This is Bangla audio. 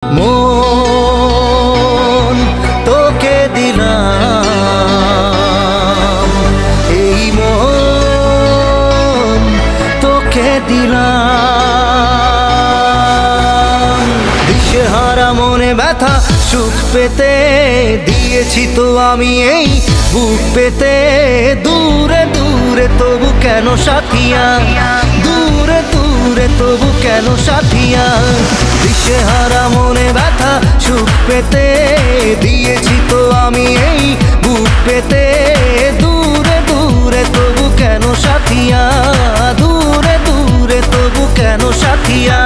মন তোকে দিলাম, এই মন তোকে দিলাম। দিশেহারা মনে ব্যথা সুখ পেতে দিয়েছি তো আমি এই বুক পেতে। দূরে দূরে তবু কেন সাথিয়া, দূরে দূরে তবু কেন সাথিয়া। দিশেহারা মনে ব্যথা সুখ পেতে দিয়েছি তো আমি এই বুক পেতে। দূরে দূরে তবু কেন সাথিয়া, দূরে দূরে তবু কেন সাথিয়া।